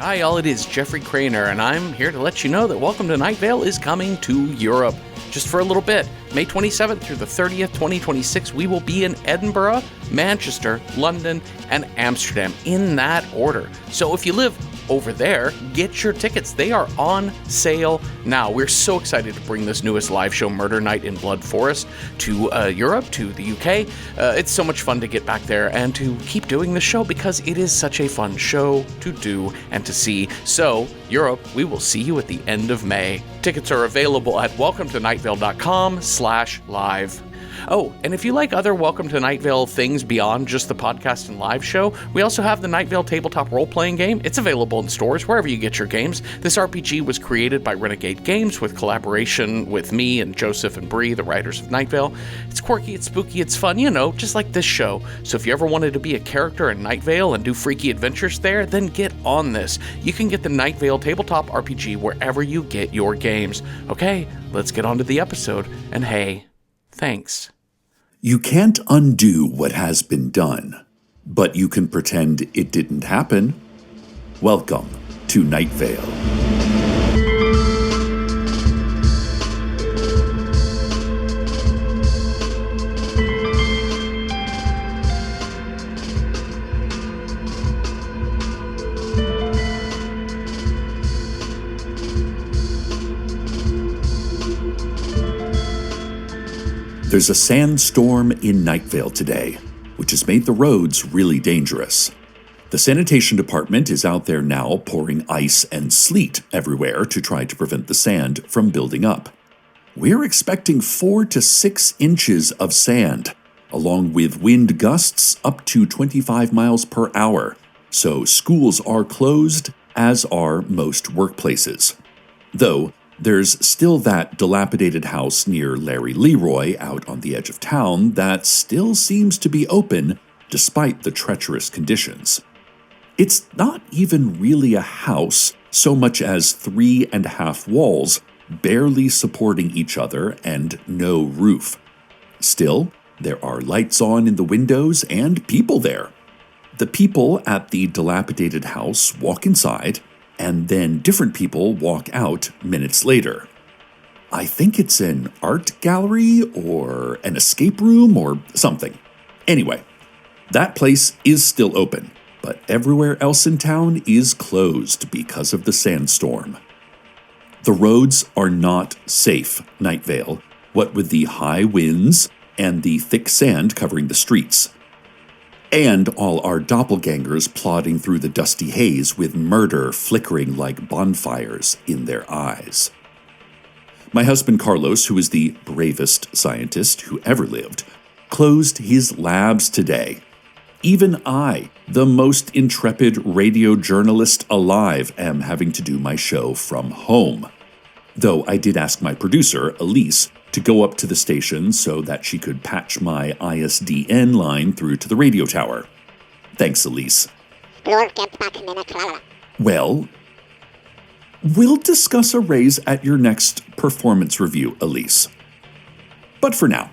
Hi y'all, it is Jeffrey Cranor, and I'm here to let you know that Welcome to Nightvale is coming to Europe. Just for a little bit. May 27th through the 30th, 2026, we will be in Edinburgh, Manchester, London, and Amsterdam, in that order. So if you live over there, get your tickets. They are on sale now. We're so excited to bring this newest live show, Murder Night in Blood Forest, to Europe, to the UK. It's so much fun to get back there and to keep doing the show because it is such a fun show to do and to see. So, Europe, we will see you at the end of May. Tickets are available at welcometonightVale.com/live. Oh, and if you like other Welcome to Nightvale things beyond just the podcast and live show, we also have the Nightvale tabletop role-playing game. It's available in stores wherever you get your games. This RPG was created by Renegade Games with collaboration with me and Joseph and Brie, the writers of Nightvale. It's quirky, it's spooky, it's fun, you know, just like this show. So if you ever wanted to be a character in Nightvale and do freaky adventures there, then get on this. You can get the Nightvale tabletop RPG wherever you get your games. Okay, let's get on to the episode, and hey, thanks. You can't undo what has been done, but you can pretend it didn't happen. Welcome to Nightvale. There's a sandstorm in Nightvale today, which has made the roads really dangerous. The sanitation department is out there now pouring ice and sleet everywhere to try to prevent the sand from building up. We're expecting 4 to 6 inches of sand, along with wind gusts up to 25 miles per hour, so schools are closed, as are most workplaces. Though, there's still that dilapidated house near Larry Leroy out on the edge of town that still seems to be open despite the treacherous conditions. It's not even really a house so much as 3.5 walls barely supporting each other and no roof. Still, there are lights on in the windows and people there. The people at the dilapidated house walk inside, and then different people walk out minutes later. I think it's an art gallery or an escape room or something. Anyway, that place is still open, but everywhere else in town is closed because of the sandstorm. The roads are not safe, Nightvale, what with the high winds and the thick sand covering the streets. And all our doppelgangers plodding through the dusty haze with murder flickering like bonfires in their eyes. My husband Carlos, who is the bravest scientist who ever lived, closed his labs today. Even I, the most intrepid radio journalist alive, am having to do my show from home. Though I did ask my producer, Elise, to go up to the station so that she could patch my ISDN line through to the radio tower. Thanks, Elise. Well, we'll discuss a raise at your next performance review, Elise. But for now,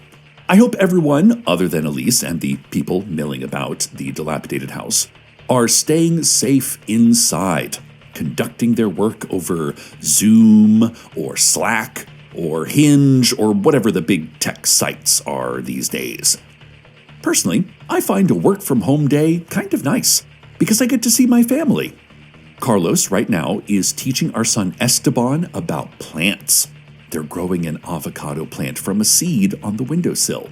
I hope everyone, other than Elise and the people milling about the dilapidated house, are staying safe inside, conducting their work over Zoom or Slack or Hinge, or whatever the big tech sites are these days. Personally, I find a work-from-home day kind of nice, because I get to see my family. Carlos, right now, is teaching our son Esteban about plants. They're growing an avocado plant from a seed on the windowsill.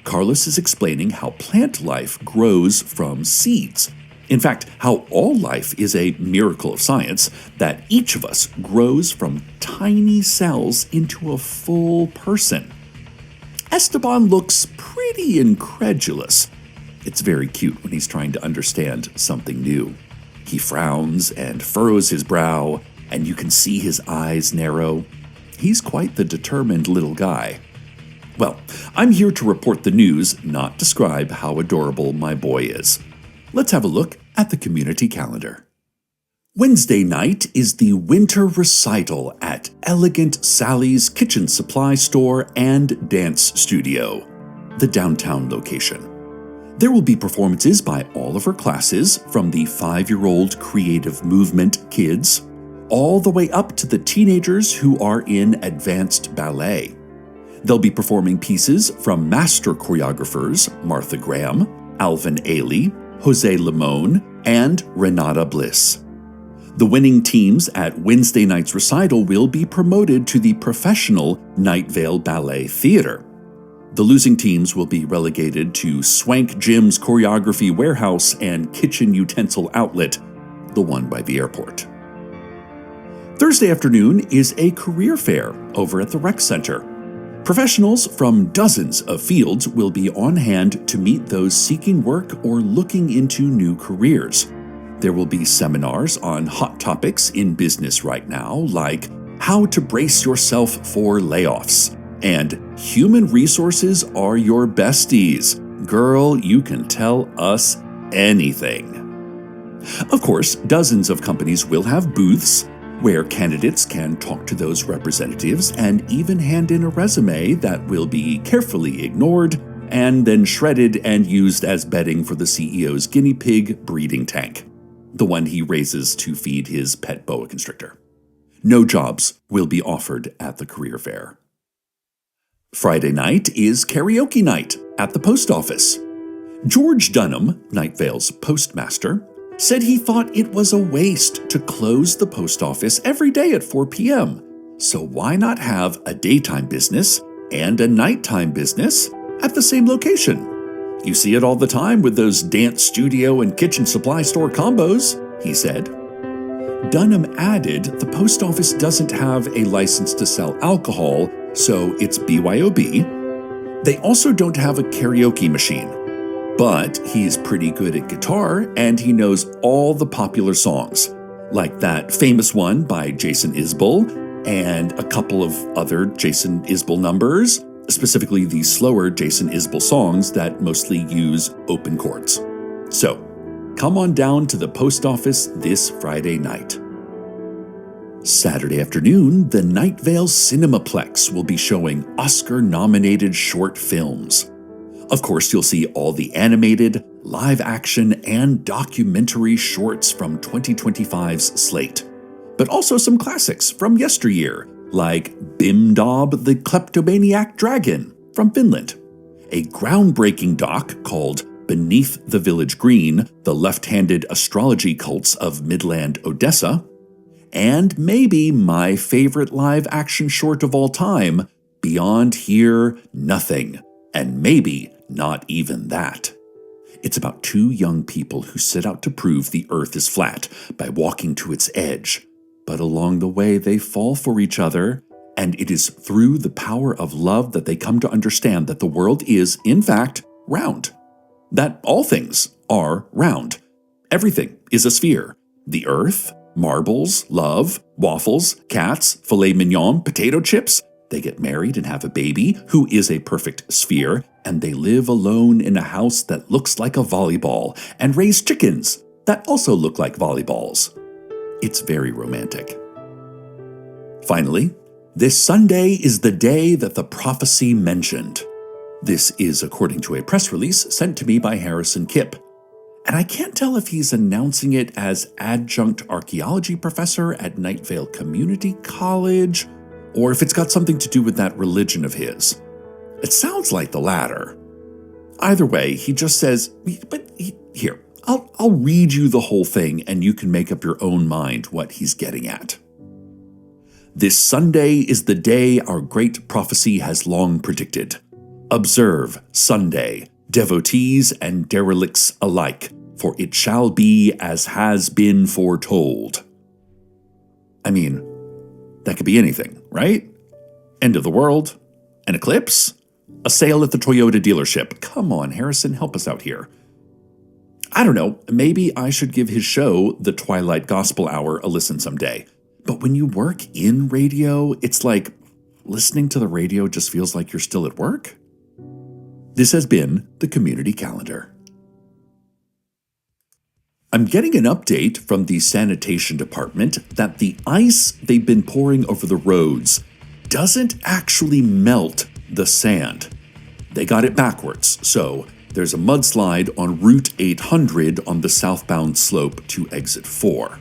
Carlos is explaining how plant life grows from seeds. In fact, how all life is a miracle of science, that each of us grows from tiny cells into a full person. Esteban looks pretty incredulous. It's very cute when he's trying to understand something new. He frowns and furrows his brow, and you can see his eyes narrow. He's quite the determined little guy. Well, I'm here to report the news, not describe how adorable my boy is. Let's have a look at the community calendar. Wednesday night is the winter recital at Elegant Sally's Kitchen Supply Store and Dance Studio, the downtown location. There will be performances by all of her classes, from the 5-year-old creative movement kids, all the way up to the teenagers who are in advanced ballet. They'll be performing pieces from master choreographers Martha Graham, Alvin Ailey, Jose Limon, and Renata Bliss. The winning teams at Wednesday night's recital will be promoted to the professional Nightvale Ballet Theater. The losing teams will be relegated to Swank Jim's Choreography Warehouse and Kitchen Utensil Outlet, the one by the airport. Thursday afternoon is a career fair over at the Rec Center. Professionals from dozens of fields will be on hand to meet those seeking work or looking into new careers. There will be seminars on hot topics in business right now, like how to brace yourself for layoffs, and human resources are your besties. Girl, you can tell us anything. Of course, dozens of companies will have booths where candidates can talk to those representatives and even hand in a resume that will be carefully ignored and then shredded and used as bedding for the CEO's guinea pig breeding tank, the one he raises to feed his pet boa constrictor. No jobs will be offered at the career fair. Friday night is karaoke night at the post office. George Dunham, Nightvale's postmaster, said he thought it was a waste to close the post office every day at 4 p.m. So why not have a daytime business and a nighttime business at the same location? You see it all the time with those dance studio and kitchen supply store combos, he said. Dunham added the post office doesn't have a license to sell alcohol, so it's BYOB. They also don't have a karaoke machine. But he's pretty good at guitar, and he knows all the popular songs, like that famous one by Jason Isbell and a couple of other Jason Isbell numbers, specifically the slower Jason Isbell songs that mostly use open chords. So, come on down to the post office this Friday night. Saturday afternoon, the Nightvale Cinemaplex will be showing Oscar-nominated short films. Of course, you'll see all the animated, live-action, and documentary shorts from 2025's slate, but also some classics from yesteryear, like Bimdob the Kleptomaniac Dragon from Finland, a groundbreaking doc called Beneath the Village Green, the Left-Handed Astrology Cults of Midland Odessa, and maybe my favorite live-action short of all time, Beyond Here, Nothing, and maybe not even that. It's about 2 young people who set out to prove the Earth is flat by walking to its edge, but along the way they fall for each other, and it is through the power of love that they come to understand that the world is, in fact, round. That all things are round. Everything is a sphere. The Earth, marbles, love, waffles, cats, filet mignon, potato chips. They get married and have a baby who is a perfect sphere, and they live alone in a house that looks like a volleyball and raise chickens that also look like volleyballs. It's very romantic. Finally, this Sunday is the day that the prophecy mentioned. This is according to a press release sent to me by Harrison Kipp. And I can't tell if he's announcing it as adjunct archaeology professor at Nightvale Community College, or if it's got something to do with that religion of his. It sounds like the latter. Either way, he just says, here, I'll read you the whole thing and you can make up your own mind what he's getting at. This Sunday is the day our great prophecy has long predicted. Observe Sunday, devotees and derelicts alike, for it shall be as has been foretold. I mean, that could be anything, right? End of the world? An eclipse? A sale at the Toyota dealership? Come on, Harrison, help us out here. I don't know, maybe I should give his show, The Twilight Gospel Hour, a listen someday. But when you work in radio, it's like listening to the radio just feels like you're still at work. This has been the Community Calendar. I'm getting an update from the sanitation department that the ice they've been pouring over the roads doesn't actually melt the sand. They got it backwards, so There's a mudslide on Route 800 on the southbound slope to exit 4.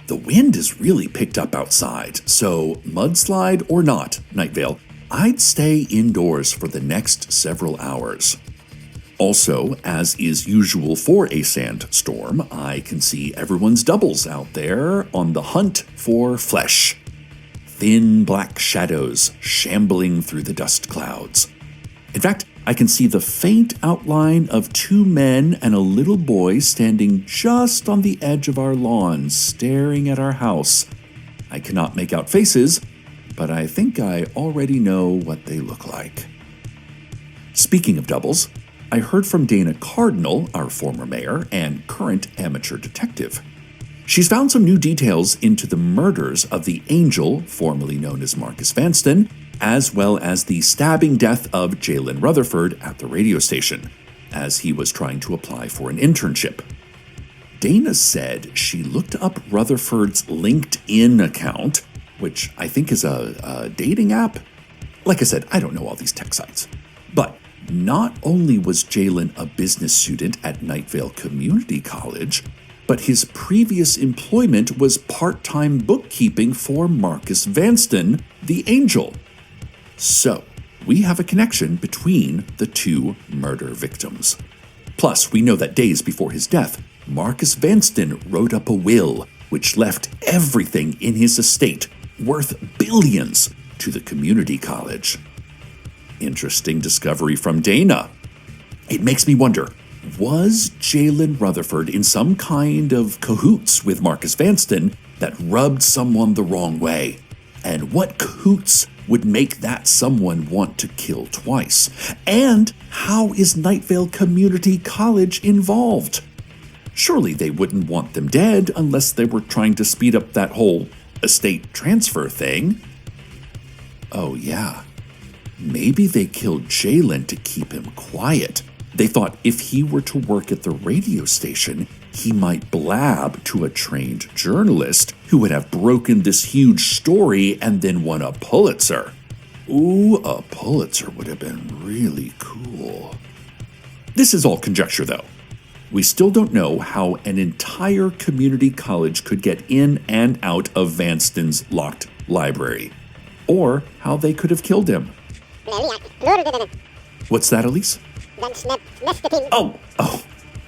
The wind has really picked up outside, so mudslide or not, Nightvale, I'd stay indoors for the next several hours. Also, as is usual for a sandstorm, I can see everyone's doubles out there on the hunt for flesh. Thin black shadows shambling through the dust clouds. In fact, I can see the faint outline of 2 men and a little boy standing just on the edge of our lawn, staring at our house. I cannot make out faces, but I think I already know what they look like. Speaking of doubles, I heard from Dana Cardinal, our former mayor and current amateur detective. She's found some new details into the murders of the Angel, formerly known as Marcus Vanston, as well as the stabbing death of Jalen Rutherford at the radio station, as he was trying to apply for an internship. Dana said she looked up Rutherford's LinkedIn account, which I think is a dating app. Like I said, I don't know all these tech sites. But not only was Jalen a business student at Nightvale Community College, but his previous employment was part-time bookkeeping for Marcus Vanston, the Angel. So, we have a connection between the 2 murder victims. Plus, we know that days before his death, Marcus Vanston wrote up a will which left everything in his estate, worth billions, to the community college. Interesting discovery from Dana. It makes me wonder, was Jalen Rutherford in some kind of cahoots with Marcus Vanston that rubbed someone the wrong way? And what cahoots would make that someone want to kill twice? And how is Nightvale Community College involved? Surely they wouldn't want them dead unless they were trying to speed up that whole estate transfer thing. Oh yeah, maybe they killed Jalen to keep him quiet. They thought if he were to work at the radio station, he might blab to a trained journalist who would have broken this huge story and then won a Pulitzer. Ooh, a Pulitzer would have been really cool. This is all conjecture, though. We still don't know how an entire community college could get in and out of Vanston's locked library, or how they could have killed him. What's that, Elise? Oh,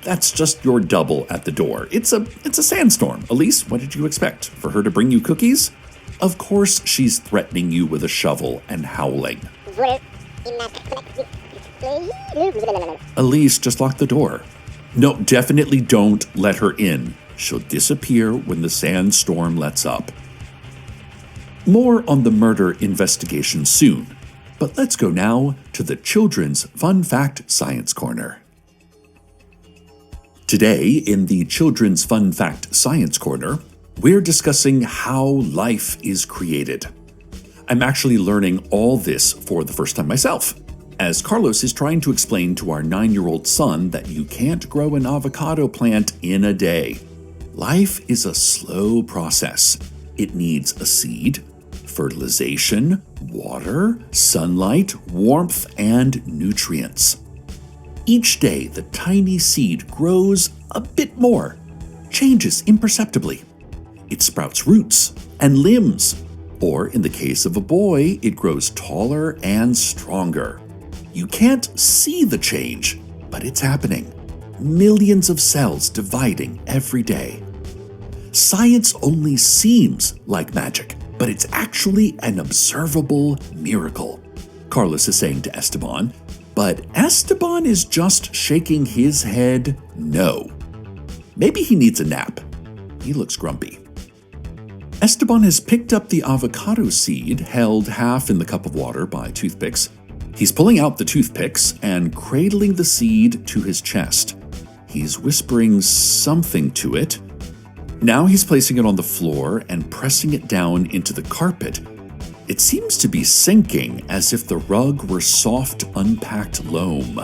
that's just your double at the door. It's a sandstorm. Elise, what did you expect? For her to bring you cookies? Of course she's threatening you with a shovel and howling. Elise, just lock the door. No, definitely don't let her in. She'll disappear when the sandstorm lets up. More on the murder investigation soon, but let's go now to the Children's Fun Fact Science Corner. Today, in the Children's Fun Fact Science Corner, we're discussing how life is created. I'm actually learning all this for the first time myself, as Carlos is trying to explain to our 9-year-old son that you can't grow an avocado plant in a day. Life is a slow process. It needs a seed, fertilization, water, sunlight, warmth, and nutrients. Each day, the tiny seed grows a bit more, changes imperceptibly. It sprouts roots and limbs, or in the case of a boy, it grows taller and stronger. You can't see the change, but it's happening. Millions of cells dividing every day. Science only seems like magic, but it's actually an observable miracle, Carlos is saying to Esteban. But Esteban is just shaking his head no. Maybe he needs a nap. He looks grumpy. Esteban has picked up the avocado seed held half in the cup of water by toothpicks. He's pulling out the toothpicks and cradling the seed to his chest. He's whispering something to it. Now he's placing it on the floor and pressing it down into the carpet. It seems to be sinking as if the rug were soft, unpacked loam.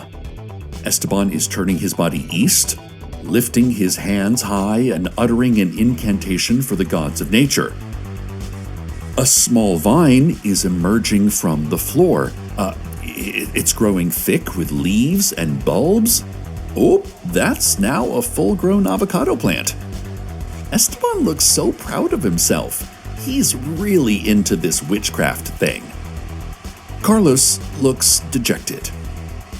Esteban is turning his body east, lifting his hands high and uttering an incantation for the gods of nature. A small vine is emerging from the floor. It's growing thick with leaves and bulbs. Oh, that's now a full-grown avocado plant. Esteban looks so proud of himself. He's really into this witchcraft thing. Carlos looks dejected.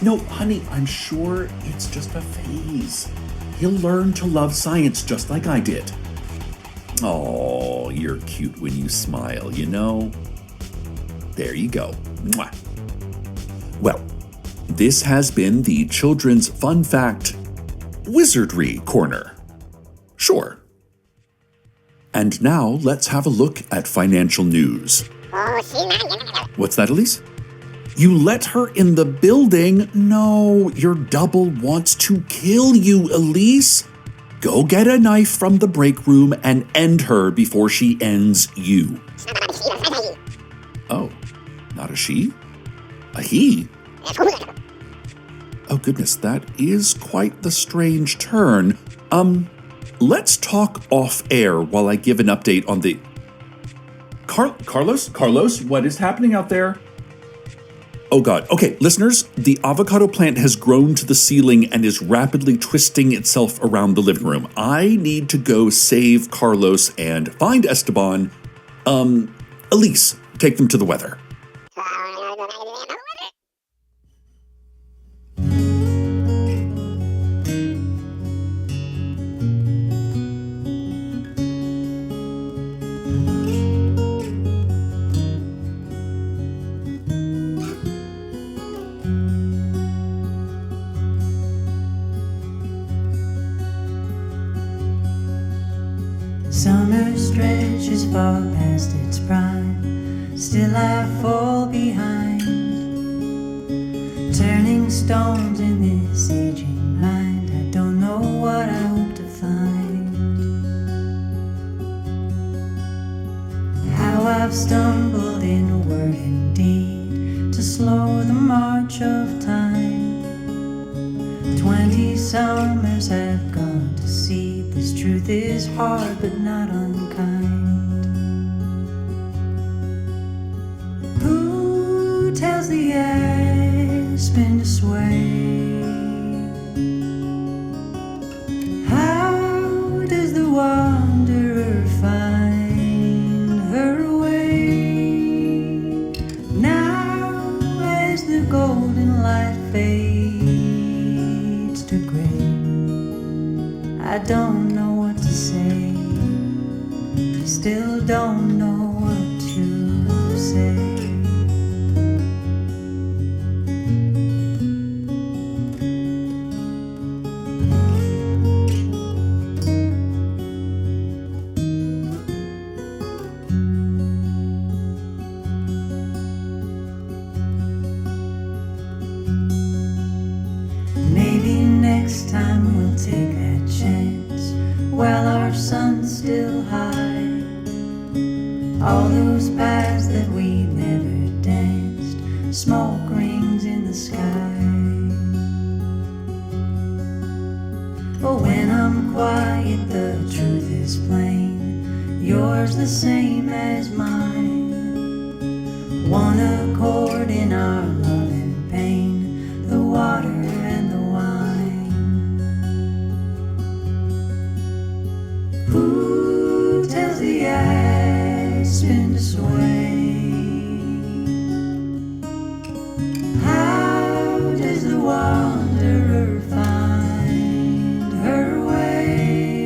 No, honey, I'm sure it's just a phase. He'll learn to love science just like I did. Oh, you're cute when you smile, you know? There you go. Mwah. Well, this has been the Children's Fun Fact Wizardry Corner. Sure. And now let's have a look at financial news. What's that, Elise? You let her in the building? No, your double wants to kill you, Elise. Go get a knife from the break room and end her before she ends you. Oh, not a she? A he? Oh goodness, that is quite the strange turn. Let's talk off air while I give an update on the... Carlos, what is happening out there? Oh God. Okay, listeners, the avocado plant has grown to the ceiling and is rapidly twisting itself around the living room. I need to go save Carlos and find Esteban. Elise, take them to the weather. Summer stretches far past its prime, still I fall behind, turning stones in this aging mind. I don't know what I hope to find. How I've stumbled in word and deed to slow the march of time. 20 summers have gone to seed. This truth is hard but not unkind. Who tells the aspen to sway? How does the wanderer find her way? Now as the golden light fades to gray, I don't know what to say, still don't know what to say. Maybe next time we'll take that chance while our sun's still high. All those paths that we never danced, smoke rings in the sky. But when I'm quiet, the truth is plain, yours the same as mine. One accord in our love and pain, the water and the wine. Who tells the aspen to sway? How does the wanderer find her way?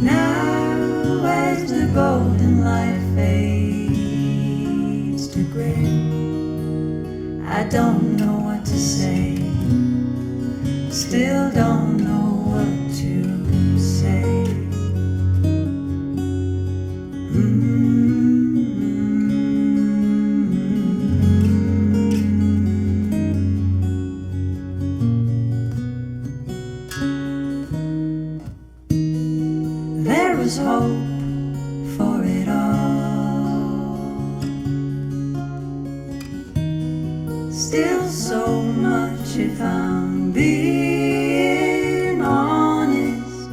Now as the golden light fades to gray, I don't know what to say, still don't know what to say. There was hope for it all, still so much if I'm being honest.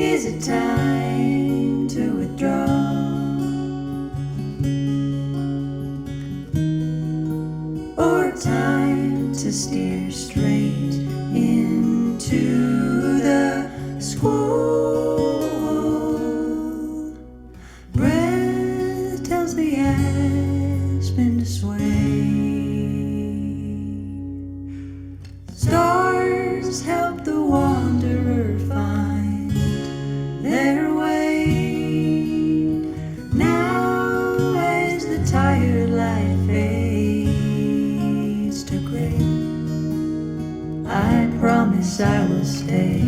Is it time to withdraw? Stars help the wanderer find their way. Now as the tired light fades to gray, I promise I will stay.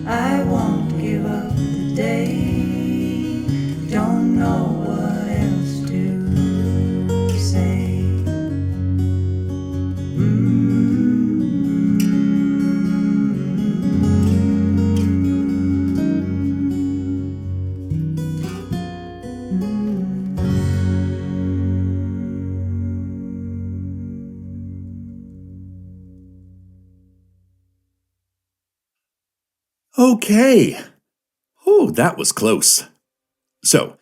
I won't give up the day. Don't know what else to say. Okay. Oh, that was close. So,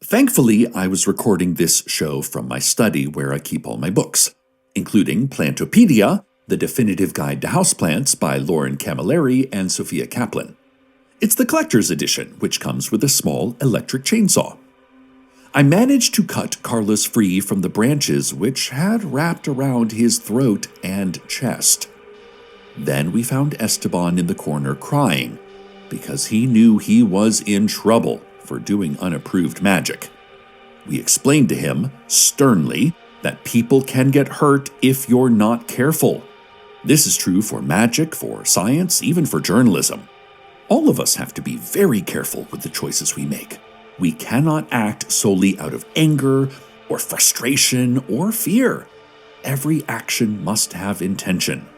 thankfully, I was recording this show from my study where I keep all my books, including Plantopedia, The Definitive Guide to Houseplants by Lauren Camilleri and Sophia Kaplan. It's the collector's edition, which comes with a small electric chainsaw. I managed to cut Carlos free from the branches which had wrapped around his throat and chest. Then we found Esteban in the corner crying, because he knew he was in trouble for doing unapproved magic. We explained to him, sternly, that people can get hurt if you're not careful. This is true for magic, for science, even for journalism. All of us have to be very careful with the choices we make. We cannot act solely out of anger, or frustration, or fear. Every action must have intention.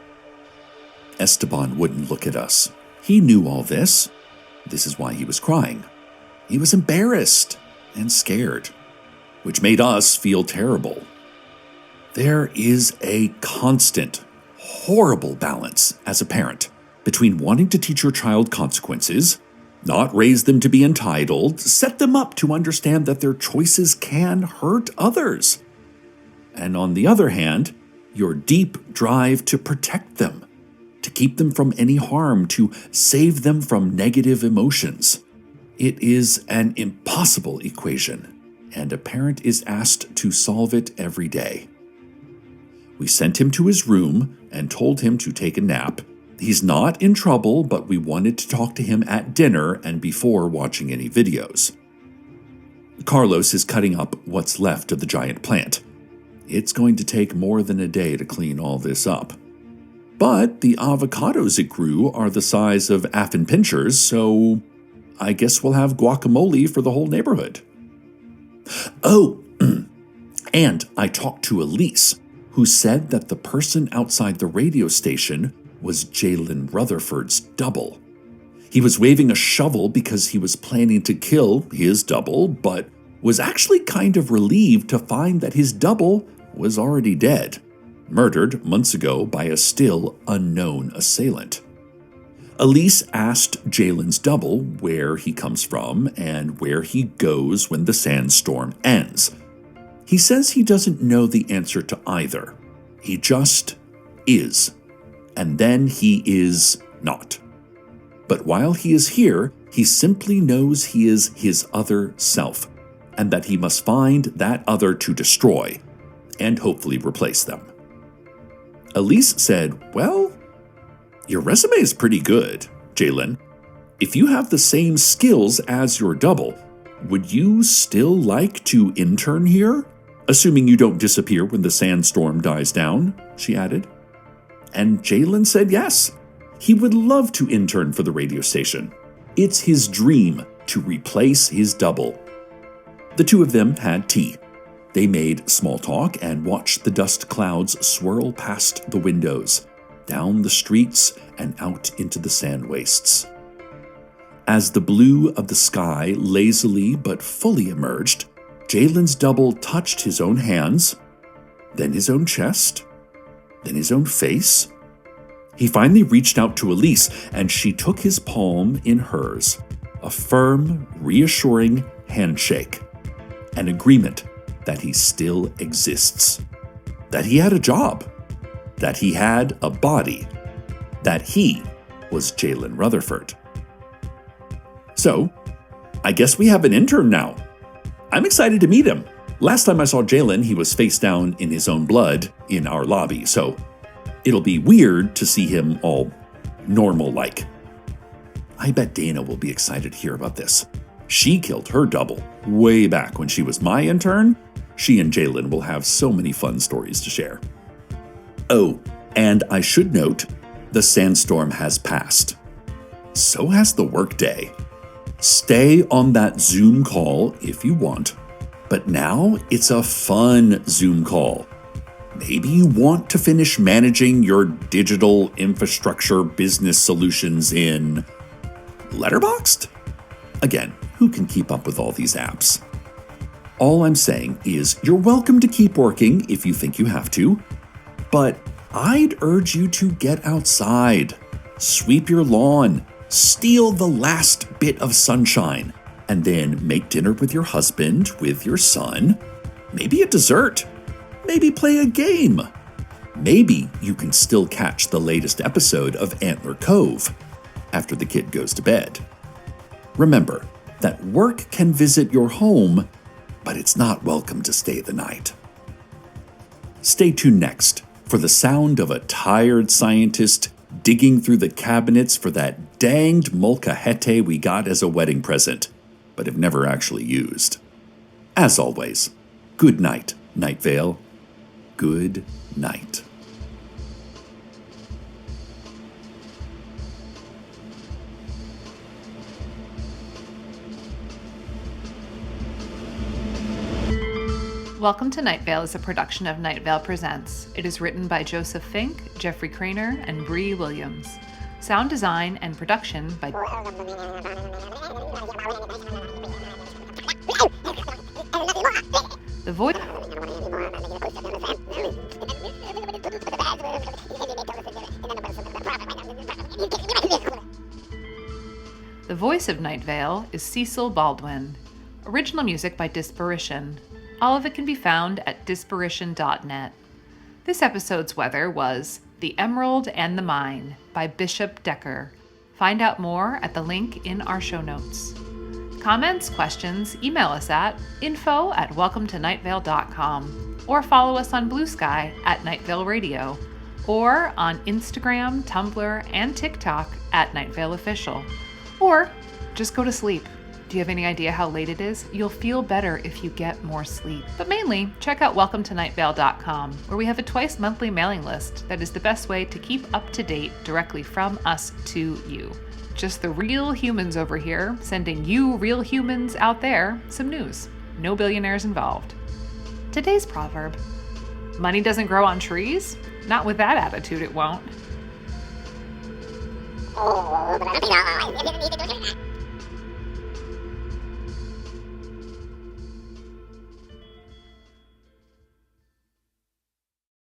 Esteban wouldn't look at us. He knew all this. This is why he was crying. He was embarrassed and scared, which made us feel terrible. There is a constant, horrible balance as a parent between wanting to teach your child consequences, not raise them to be entitled, set them up to understand that their choices can hurt others, and on the other hand, your deep drive to protect them, to keep them from any harm, to save them from negative emotions. It is an impossible equation, and a parent is asked to solve it every day. We sent him to his room and told him to take a nap. He's not in trouble, but we wanted to talk to him at dinner and before watching any videos. Carlos is cutting up what's left of the giant plant. It's going to take more than a day to clean all this up. But the avocados it grew are the size of Affin pinchers, so I guess we'll have guacamole for the whole neighborhood. Oh, and I talked to Elise, who said that the person outside the radio station was Jalen Rutherford's double. He was waving a shovel because he was planning to kill his double, but was actually kind of relieved to find that his double was already dead, murdered months ago by a still unknown assailant. Elise asked Jalen's double where he comes from and where he goes when the sandstorm ends. He says he doesn't know the answer to either. He just is. And then he is not. But while he is here, he simply knows he is his other self, and that he must find that other to destroy, and hopefully replace them. Elise said, "Well, your resume is pretty good, Jalen. If you have the same skills as your double, would you still like to intern here? Assuming you don't disappear when the sandstorm dies down," she added. And Jalen said yes. He would love to intern for the radio station. It's his dream to replace his double. The two of them had tea. They made small talk and watched the dust clouds swirl past the windows, down the streets and out into the sand wastes. As the blue of the sky lazily but fully emerged, Jalen's double touched his own hands, then his own chest, then his own face. He finally reached out to Elise, and she took his palm in hers, a firm, reassuring handshake, an agreement that he still exists, that he had a job, that he had a body, that he was Jalen Rutherford. So, I guess we have an intern now. I'm excited to meet him. Last time I saw Jalen, he was face down in his own blood in our lobby, so It'll be weird to see him all normal-like. I bet Dana will be excited to hear about this. She killed her double way back when she was my intern. She and Jalen will have so many fun stories to share. Oh, and I should note, the Sandstorm has passed. So has the workday. Stay on that Zoom call if you want, but now it's a fun Zoom call. Maybe you want to finish managing your digital infrastructure business solutions in Letterboxd? Again, who can keep up with all these apps? All I'm saying is you're welcome to keep working if you think you have to, but I'd urge you to get outside, sweep your lawn, steal the last bit of sunshine, and then make dinner with your husband, with your son, maybe a dessert, maybe play a game. Maybe you can still catch the latest episode of Antler Cove after the kid goes to bed. Remember that work can visit your home, but it's not welcome to stay the night. Stay tuned next for the sound of a tired scientist digging through the cabinets for that danged molcajete we got as a wedding present, but have never actually used. As always, good night, Nightvale. Good night. Welcome to Nightvale is a production of Nightvale Presents. It is written by Joseph Fink, Jeffrey Cranor, and Brie Williams. Sound design and production by The voice The voice of Nightvale is Cecil Baldwin. Original music by Disparition. All of it can be found at disparition.net. This episode's weather was The Emerald and the Mine by Bishop Decker. Find out more at the link in our show notes. Comments, questions, email us at info@welcometonightvale.com or follow us on Blue Sky at Nightvale Radio or on Instagram, Tumblr, and TikTok at Nightvale Official. Or just go to sleep. Do you have any idea how late it is? You'll feel better if you get more sleep. But mainly, check out welcometonightvale.com, where we have a twice-monthly mailing list that is the best way to keep up to date directly from us to you. Just the real humans over here, sending you real humans out there some news. No billionaires involved. Today's proverb: money doesn't grow on trees? Not with that attitude, it won't.